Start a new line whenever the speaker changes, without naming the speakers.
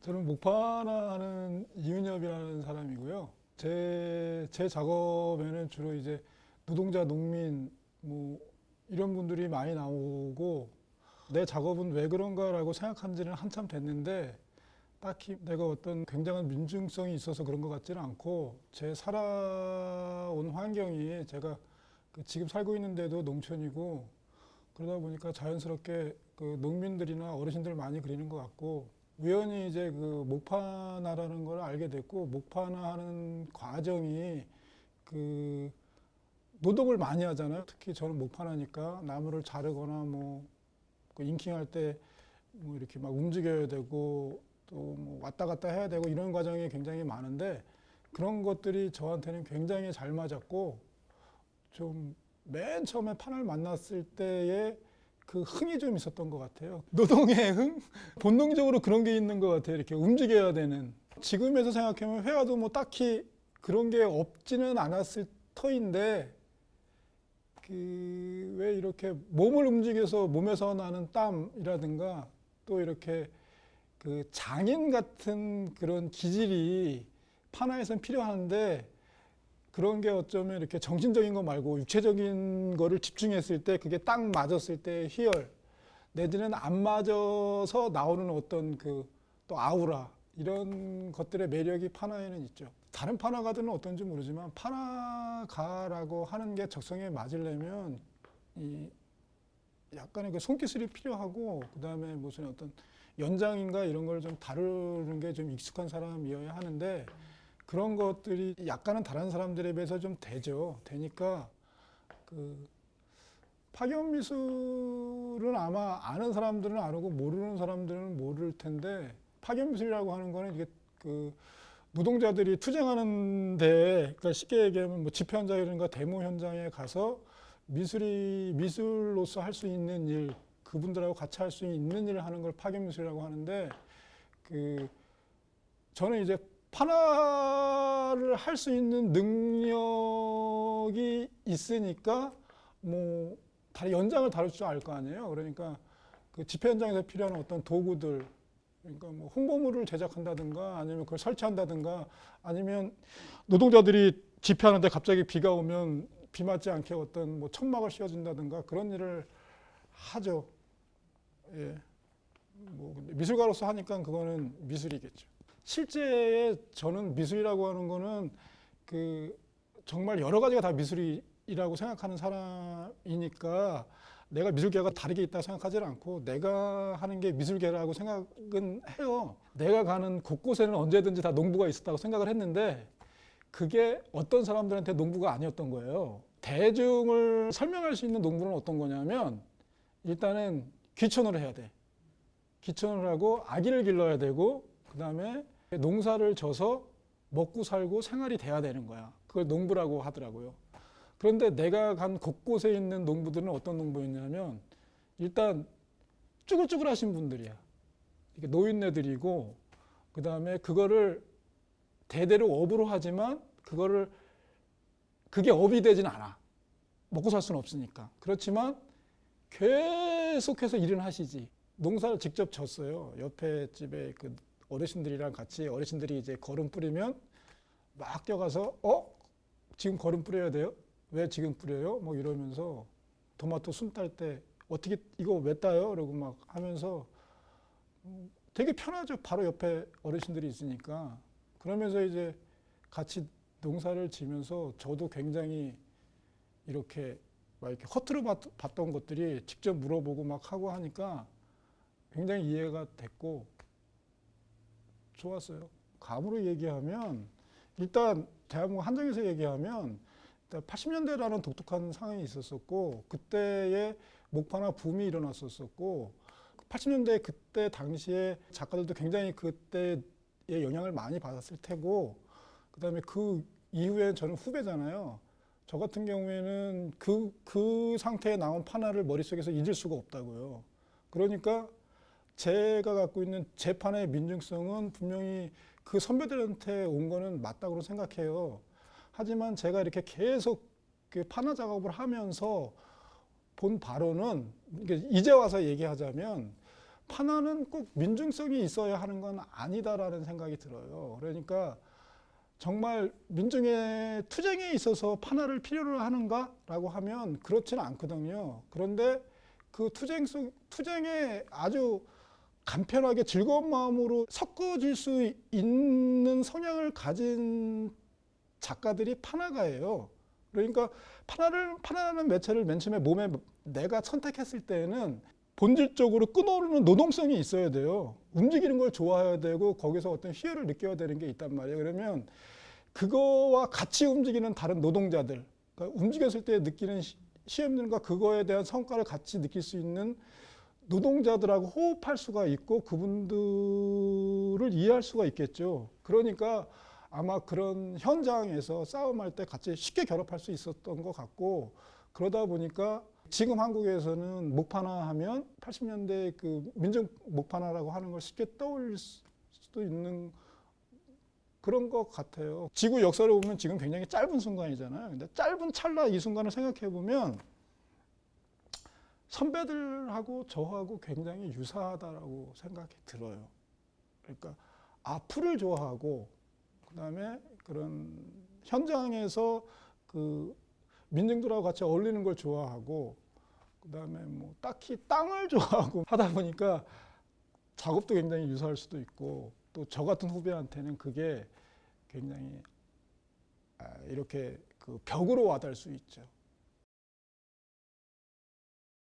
저는 목파나하는 이은엽이라는 사람이고요. 제 작업에는 주로 이제 노동자, 농민 뭐 이런 분들이 많이 나오고, 내 작업은 왜 그런가라고 생각한 지는 한참 됐는데 딱히 내가 어떤 굉장한 민중성이 있어서 그런 것 같지는 않고, 제 살아온 환경이 제가 지금 살고 있는 데도 농촌이고 그러다 보니까 자연스럽게 그 농민들이나 어르신들 많이 그리는 것 같고, 우연히 이제 그 목파나라는 걸 알게 됐고, 목파나하는 과정이 그 노동을 많이 하잖아요. 특히 저는 목파나니까 나무를 자르거나 뭐그 인킹할 때 뭐 이렇게 막 움직여야 되고 또 뭐 왔다 갔다 해야 되고 이런 과정이 굉장히 많은데, 그런 것들이 저한테는 굉장히 잘 맞았고, 좀 맨 처음에 판을 만났을 때의 그 흥이 좀 있었던 것 같아요. 노동의 흥? 본능적으로 그런 게 있는 것 같아요. 이렇게 움직여야 되는. 지금에서 생각하면 회화도 뭐 딱히 그런 게 없지는 않았을 터인데, 그 왜 이렇게 몸을 움직여서 몸에서 나는 땀이라든가 또 이렇게 그 장인 같은 그런 기질이 판화에선 필요한데, 그런 게 어쩌면 이렇게 정신적인 거 말고 육체적인 거를 집중했을 때 그게 딱 맞았을 때 희열, 내지는 안 맞아서 나오는 어떤 그 또 아우라, 이런 것들의 매력이 판화에는 있죠. 다른 판화가들은 어떤지 모르지만 판화가라고 하는 게 적성에 맞으려면 이 약간의 그 손기술이 필요하고, 그 다음에 무슨 어떤 연장인가 이런 걸 좀 다루는 게 좀 익숙한 사람이어야 하는데, 그런 것들이 약간은 다른 사람들에 비해서 좀 되죠. 되니까 그 파견 미술은 아마 아는 사람들은 아고 모르는 사람들은 모를 텐데, 파견 미술이라고 하는 거는 이게 그 노동자들이 투쟁하는데, 그러니까 쉽게 얘기하면 뭐 집회 현장이라든가 데모 현장에 가서 미술로서 할 수 있는 일, 그분들하고 같이 할 수 있는 일을 하는 걸 파견 미술이라고 하는데, 그 저는 이제 판화를 할 수 있는 능력이 있으니까 뭐 연장을 다룰 줄 알 거 아니에요. 그러니까 그 집회 현장에서 필요한 어떤 도구들, 그러니까 뭐 홍보물을 제작한다든가 아니면 그걸 설치한다든가, 아니면 노동자들이 집회하는데 갑자기 비가 오면 비 맞지 않게 어떤 뭐 천막을 씌워준다든가 그런 일을 하죠. 예. 뭐 근데 미술가로서 하니까 그거는 미술이겠죠. 실제 저는 미술이라고 하는 거는 그 정말 여러 가지가 다 미술이라고 생각하는 사람이니까, 내가 미술계가 다르게 있다고 생각하지는 않고 내가 하는 게 미술계라고 생각은 해요. 내가 가는 곳곳에는 언제든지 다 농부가 있었다고 생각을 했는데, 그게 어떤 사람들한테 농부가 아니었던 거예요. 대중을 설명할 수 있는 농부는 어떤 거냐면, 일단은 귀촌을 해야 돼. 귀촌을 하고 아기를 길러야 되고, 그 다음에 농사를 져서 먹고 살고 생활이 돼야 되는 거야. 그걸 농부라고 하더라고요. 그런데 내가 간 곳곳에 있는 농부들은 어떤 농부였냐면, 일단 쭈글쭈글하신 분들이야. 이게 노인네들이고, 그 다음에 그거를 대대로 업으로 하지만 그게 업이 되진 않아. 먹고 살 수는 없으니까. 그렇지만 계속해서 일은 하시지. 농사를 직접 졌어요. 옆에 집에 그 어르신들이랑 같이, 어르신들이 이제 거름 뿌리면 막 뛰어가서 지금 거름 뿌려야 돼요? 왜 지금 뿌려요? 뭐 이러면서, 토마토 순 딸 때 어떻게 이거 왜 따요? 그러고 막 하면서 되게 편하죠. 바로 옆에 어르신들이 있으니까. 그러면서 이제 같이 농사를 지면서 저도 굉장히 이렇게 막 이렇게 허투루 봤던 것들이 직접 물어보고 막 하고 하니까 굉장히 이해가 됐고 좋았어요. 감으로 얘기하면, 일단 대한민국 한정에서 얘기하면 80년대라는 독특한 상황이 있었었고, 그때의 목파나 붐이 일어났었었고, 80년대 그때 당시에 작가들도 굉장히 그때의 영향을 많이 받았을 테고, 그 다음에 그 이후에 저는 후배잖아요. 저 같은 경우에는 그 상태에 나온 판화를 머릿속에서 잊을 수가 없다고요. 그러니까 제가 갖고 있는 제 판의 민중성은 분명히 그 선배들한테 온 거는 맞다고 생각해요. 하지만 제가 이렇게 계속 그 판화 작업을 하면서 본 바로는, 이제 와서 얘기하자면, 판화는 꼭 민중성이 있어야 하는 건 아니다라는 생각이 들어요. 그러니까 정말 민중의 투쟁에 있어서 판화를 필요로 하는가라고 하면 그렇지는 않거든요. 그런데 그 투쟁에 아주 간편하게 즐거운 마음으로 섞어질 수 있는 성향을 가진 작가들이 판화가예요. 그러니까 판화라는 매체를 맨 처음에 몸에 내가 선택했을 때는 본질적으로 끓어오르는 노동성이 있어야 돼요. 움직이는 걸 좋아해야 되고 거기서 어떤 희열을 느껴야 되는 게 있단 말이에요. 그러면 그거와 같이 움직이는 다른 노동자들, 그러니까 움직였을 때 느끼는 시험들과 그거에 대한 성과를 같이 느낄 수 있는 노동자들하고 호흡할 수가 있고 그분들을 이해할 수가 있겠죠. 그러니까 아마 그런 현장에서 싸움할 때 같이 쉽게 결합할 수 있었던 것 같고, 그러다 보니까 지금 한국에서는 목판화 하면 80년대 그 민중 목판화라고 하는 걸 쉽게 떠올릴 수도 있는 그런 것 같아요. 지구 역사를 보면 지금 굉장히 짧은 순간이잖아요. 근데 짧은 찰나 이 순간을 생각해 보면 선배들하고 저하고 굉장히 유사하다라고 생각이 들어요. 그러니까 앞을 좋아하고 그다음에 그런 현장에서 그 민중들하고 같이 어울리는 걸 좋아하고 그다음에 뭐 딱히 땅을 좋아하고 하다 보니까 작업도 굉장히 유사할 수도 있고 또 저 같은 후배한테는 그게 굉장히 이렇게 그 벽으로 와닿을 수 있죠.